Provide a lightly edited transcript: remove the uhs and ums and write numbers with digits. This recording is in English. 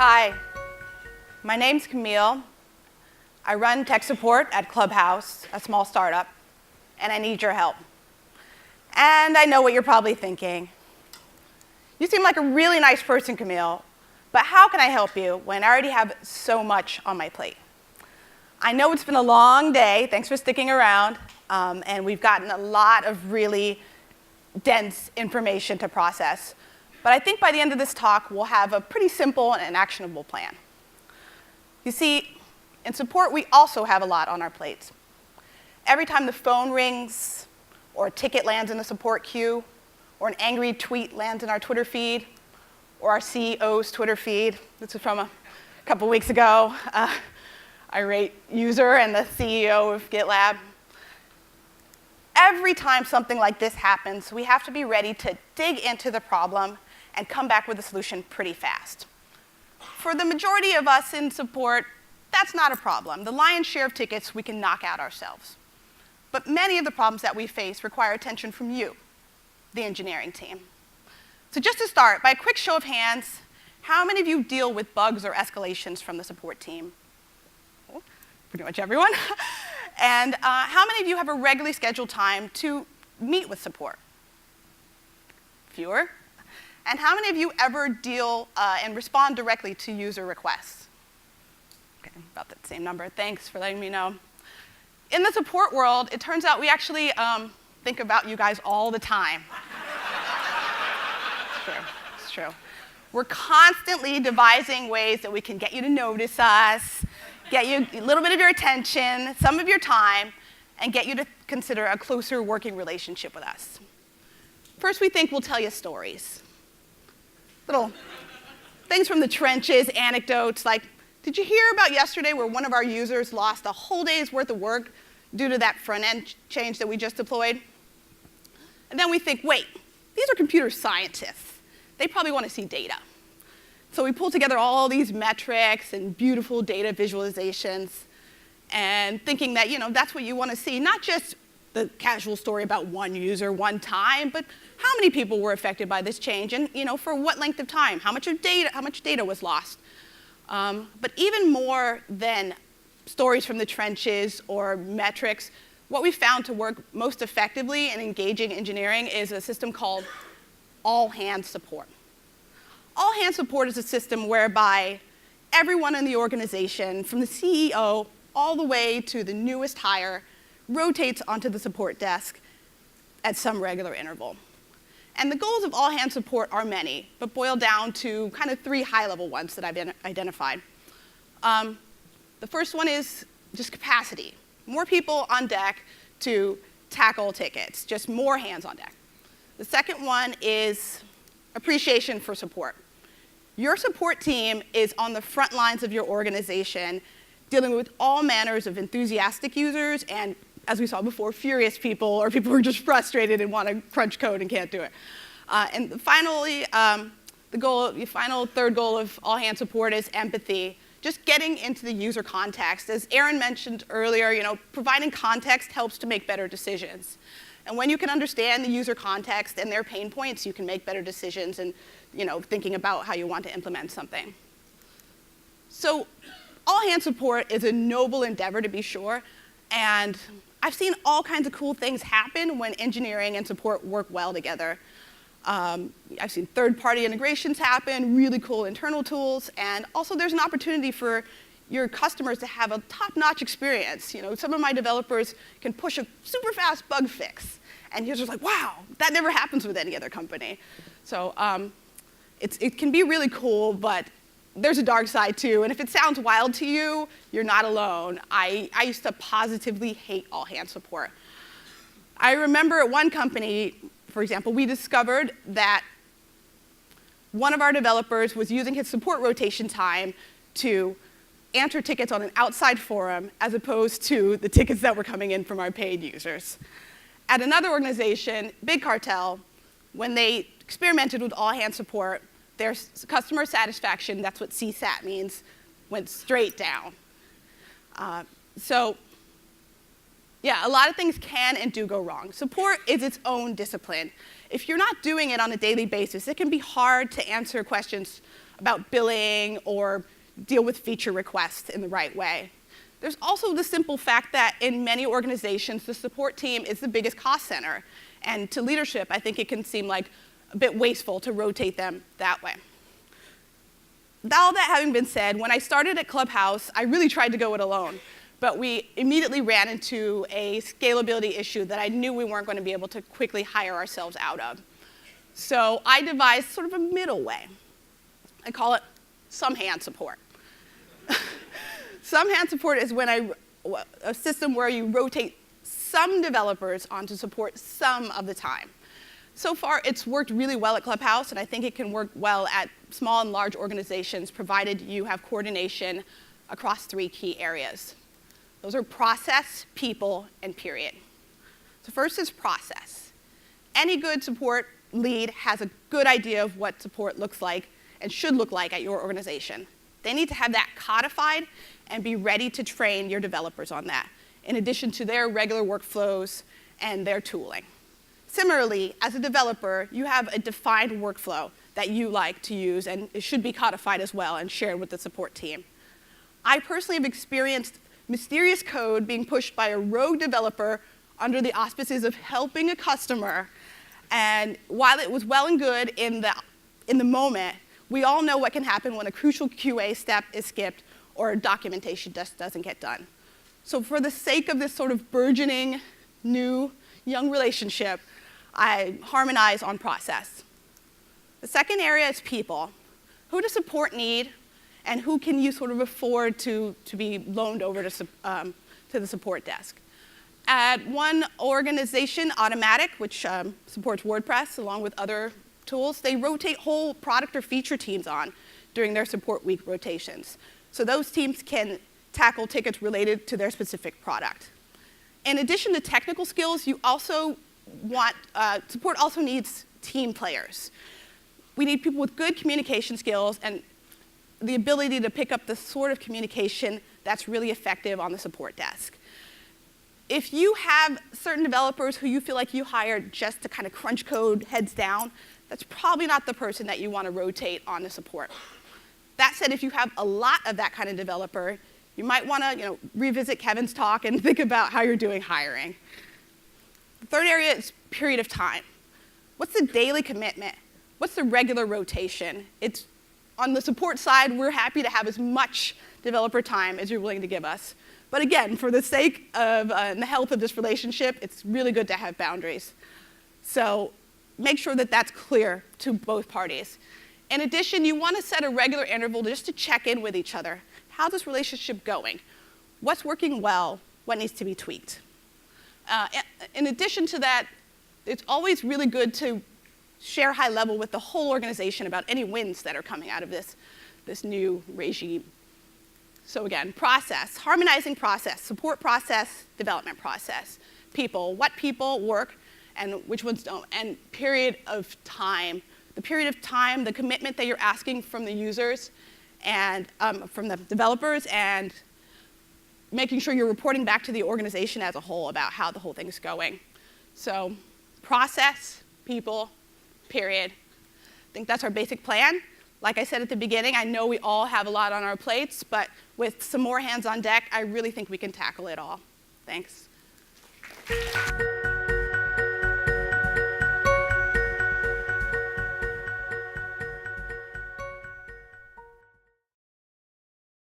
Hi, my name's Camille. I run tech support at Clubhouse, a small startup, and I need your help. And I know what you're probably thinking. You seem like a really nice person, Camille, but how can I help you when I already have so much on my plate? I know it's been a long day, thanks for sticking around, and we've gotten a lot of really dense information to process. But I think by the end of this talk, we'll have a pretty simple and actionable plan. You see, in support, we also have a lot on our plates. Every time the phone rings, or a ticket lands in the support queue, or an angry tweet lands in our Twitter feed, or our CEO's Twitter feed. This is from a couple weeks ago. Irate user and the CEO of GitLab. Every time something like this happens, we have to be ready to dig into the problem and come back with a solution pretty fast. For the majority of us in support, that's not a problem. The lion's share of tickets we can knock out ourselves. But many of the problems that we face require attention from you, the engineering team. So just to start, by a quick show of hands, how many of you deal with bugs or escalations from the support team? Oh, pretty much everyone. And how many of you have a regularly scheduled time to meet with support? Fewer. And how many of you ever deal and respond directly to user requests? Okay, about that same number. Thanks for letting me know. In the support world, it turns out we actually think about you guys all the time. It's true. We're constantly devising ways that we can get you to notice us, get you a little bit of your attention, some of your time, and get you to consider a closer working relationship with us. First, we think we'll tell you stories. Little things from the trenches, anecdotes, like, did you hear about yesterday where one of our users lost a whole day's worth of work due to that front-end change that we just deployed? And then we think, wait, these are computer scientists. They probably want to see data. So we pull together all these metrics and beautiful data visualizations, and thinking that, that's what you want to see, not just the casual story about one user, one time, but how many people were affected by this change, and for what length of time, how much data was lost. But even more than stories from the trenches or metrics, what we found to work most effectively in engaging engineering is a system called all-hands support. All-hands support is a system whereby everyone in the organization, from the CEO all the way to the newest hire, rotates onto the support desk at some regular interval. And the goals of all-hands support are many, but boil down to kind of three high-level ones that I've identified. The first one is just capacity. More people on deck to tackle tickets, just more hands on deck. The second one is appreciation for support. Your support team is on the front lines of your organization, dealing with all manners of enthusiastic users and, as we saw before, furious people or people who are just frustrated and want to crunch code and can't do it. And finally, the final third goal of all-hands support is empathy, just getting into the user context. As Aaron mentioned earlier, providing context helps to make better decisions. And when you can understand the user context and their pain points, you can make better decisions and thinking about how you want to implement something. So all-hands support is a noble endeavor, to be sure, and I've seen all kinds of cool things happen when engineering and support work well together. I've seen third-party integrations happen, really cool internal tools, and also there's an opportunity for your customers to have a top-notch experience. Some of my developers can push a super fast bug fix, and users are like, wow, that never happens with any other company. So it can be really cool, but there's a dark side too, and if it sounds wild to you, you're not alone. I used to positively hate all-hands support. I remember at one company, for example, we discovered that one of our developers was using his support rotation time to answer tickets on an outside forum as opposed to the tickets that were coming in from our paid users. At another organization, Big Cartel, when they experimented with all-hands support, their customer satisfaction, that's what CSAT means, went straight down. So yeah, a lot of things can and do go wrong. Support is its own discipline. If you're not doing it on a daily basis, it can be hard to answer questions about billing or deal with feature requests in the right way. There's also the simple fact that in many organizations, the support team is the biggest cost center. And to leadership, I think it can seem like a bit wasteful to rotate them that way. All that having been said, when I started at Clubhouse, I really tried to go it alone. But we immediately ran into a scalability issue that I knew we weren't going to be able to quickly hire ourselves out of. So I devised sort of a middle way. I call it some hand support. Some hand support is when a system where you rotate some developers onto support some of the time. So far, it's worked really well at Clubhouse, and I think it can work well at small and large organizations, provided you have coordination across 3 key areas. Those are process, people, and period. So first is process. Any good support lead has a good idea of what support looks like and should look like at your organization. They need to have that codified and be ready to train your developers on that, in addition to their regular workflows and their tooling. Similarly, as a developer, you have a defined workflow that you like to use, and it should be codified as well and shared with the support team. I personally have experienced mysterious code being pushed by a rogue developer under the auspices of helping a customer. And while it was well and good in the moment, we all know what can happen when a crucial QA step is skipped or documentation just doesn't get done. So for the sake of this sort of burgeoning, new, young relationship, I harmonize on process. The second area is people. Who does support need, and who can you sort of afford to be loaned over to the support desk? At one organization, Automatic, which supports WordPress along with other tools, they rotate whole product or feature teams on during their support week rotations. So those teams can tackle tickets related to their specific product. In addition to technical skills, you also want, support also needs team players. We need people with good communication skills and the ability to pick up the sort of communication that's really effective on the support desk. If you have certain developers who you feel like you hired just to kind of crunch code heads down, that's probably not the person that you want to rotate on the support. That said, if you have a lot of that kind of developer, you might want to revisit Kevin's talk and think about how you're doing hiring. The third area is period of time. What's the daily commitment? What's the regular rotation? It's on the support side, we're happy to have as much developer time as you're willing to give us. But again, for the sake of the health of this relationship, it's really good to have boundaries. So make sure that that's clear to both parties. In addition, you want to set a regular interval just to check in with each other. How's this relationship going? What's working well? What needs to be tweaked? In addition to that, it's always really good to share high level with the whole organization about any wins that are coming out of this new regime. So again, process, harmonizing process, support process, development process. People, what people work and which ones don't, and period of time. The period of time, the commitment that you're asking from the users and from the developers, and making sure you're reporting back to the organization as a whole about how the whole thing's going. So process, people, period. I think that's our basic plan. Like I said at the beginning, I know we all have a lot on our plates, but with some more hands on deck, I really think we can tackle it all. Thanks.